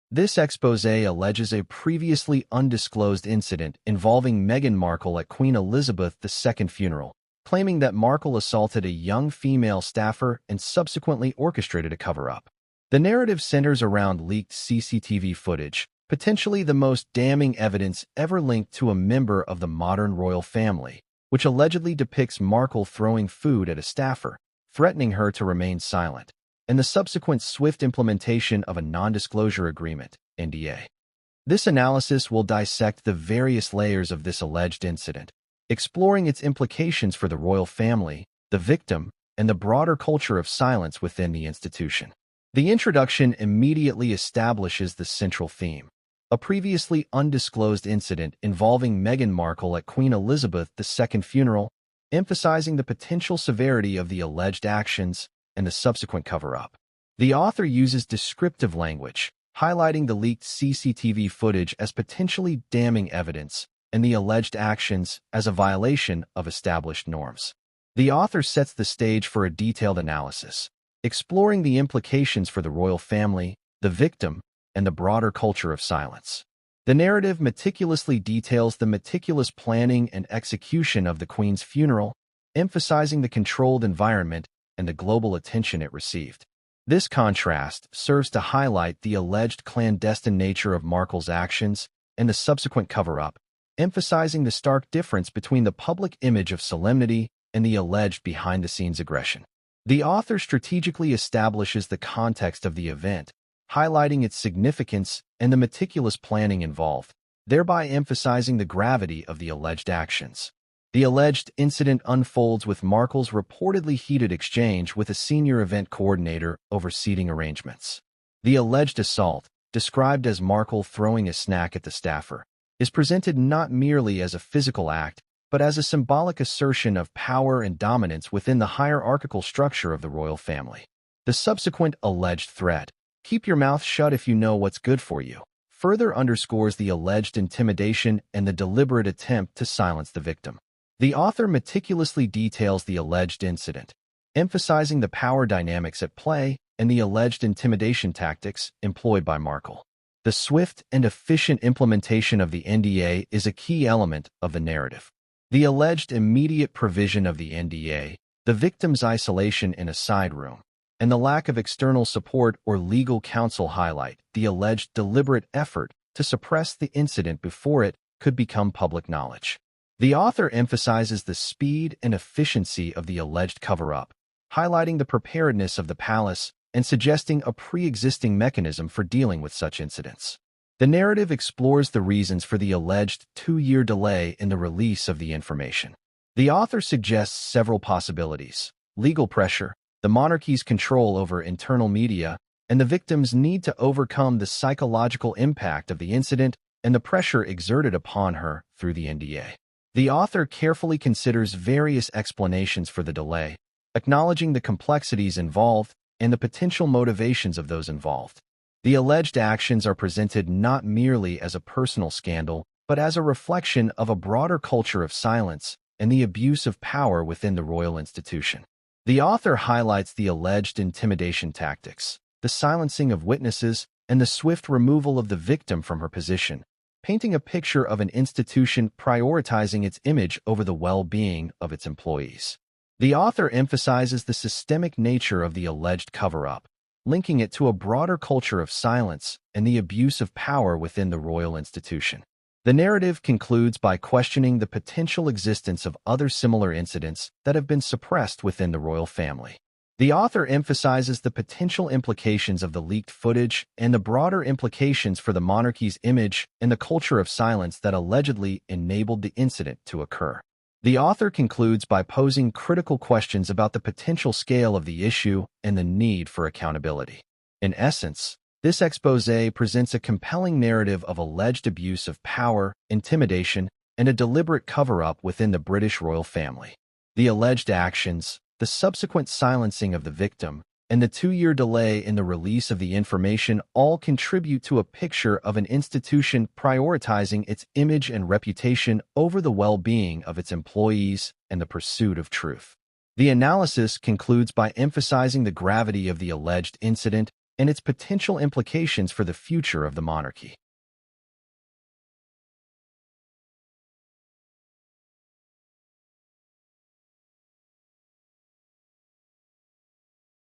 This expose alleges a previously undisclosed incident involving Meghan Markle at Queen Elizabeth II's funeral, claiming that Markle assaulted a young female staffer and subsequently orchestrated a cover-up. The narrative centers around leaked CCTV footage, potentially the most damning evidence ever linked to a member of the modern royal family, which allegedly depicts Markle throwing food at a staffer, threatening her to remain silent, and the subsequent swift implementation of a non-disclosure agreement, NDA. This analysis will dissect the various layers of this alleged incident, exploring its implications for the royal family, the victim, and the broader culture of silence within the institution. The introduction immediately establishes the central theme, a previously undisclosed incident involving Meghan Markle at Queen Elizabeth II's funeral, emphasizing the potential severity of the alleged actions and the subsequent cover-up. The author uses descriptive language, highlighting the leaked CCTV footage as potentially damning evidence and the alleged actions as a violation of established norms. The author sets the stage for a detailed analysis, exploring the implications for the royal family, the victim, and the broader culture of silence. The narrative meticulously details the meticulous planning and execution of the Queen's funeral, emphasizing the controlled environment and the global attention it received. This contrast serves to highlight the alleged clandestine nature of Markle's actions and the subsequent cover-up, emphasizing the stark difference between the public image of solemnity and the alleged behind-the-scenes aggression. The author strategically establishes the context of the event, highlighting its significance and the meticulous planning involved, thereby emphasizing the gravity of the alleged actions. The alleged incident unfolds with Markle's reportedly heated exchange with a senior event coordinator over seating arrangements. The alleged assault, described as Markle throwing a snack at the staffer, is presented not merely as a physical act, but as a symbolic assertion of power and dominance within the hierarchical structure of the royal family. The subsequent alleged threat, "Keep your mouth shut if you know what's good for you," further underscores the alleged intimidation and the deliberate attempt to silence the victim. The author meticulously details the alleged incident, emphasizing the power dynamics at play and the alleged intimidation tactics employed by Markle. The swift and efficient implementation of the NDA is a key element of the narrative. The alleged immediate provision of the NDA, the victim's isolation in a side room, and the lack of external support or legal counsel highlight the alleged deliberate effort to suppress the incident before it could become public knowledge. The author emphasizes the speed and efficiency of the alleged cover-up, highlighting the preparedness of the palace and suggesting a pre-existing mechanism for dealing with such incidents. The narrative explores the reasons for the alleged 2-year delay in the release of the information. The author suggests several possibilities: legal pressure, the monarchy's control over internal media, and the victim's need to overcome the psychological impact of the incident and the pressure exerted upon her through the NDA. The author carefully considers various explanations for the delay, acknowledging the complexities involved and the potential motivations of those involved. The alleged actions are presented not merely as a personal scandal, but as a reflection of a broader culture of silence and the abuse of power within the royal institution. The author highlights the alleged intimidation tactics, the silencing of witnesses, and the swift removal of the victim from her position, painting a picture of an institution prioritizing its image over the well-being of its employees. The author emphasizes the systemic nature of the alleged cover-up, linking it to a broader culture of silence and the abuse of power within the royal institution. The narrative concludes by questioning the potential existence of other similar incidents that have been suppressed within the royal family. The author emphasizes the potential implications of the leaked footage and the broader implications for the monarchy's image and the culture of silence that allegedly enabled the incident to occur. The author concludes by posing critical questions about the potential scale of the issue and the need for accountability. In essence, this exposé presents a compelling narrative of alleged abuse of power, intimidation, and a deliberate cover-up within the British royal family. The alleged actions, the subsequent silencing of the victim, and the 2-year delay in the release of the information all contribute to a picture of an institution prioritizing its image and reputation over the well-being of its employees and the pursuit of truth. The analysis concludes by emphasizing the gravity of the alleged incident and its potential implications for the future of the monarchy.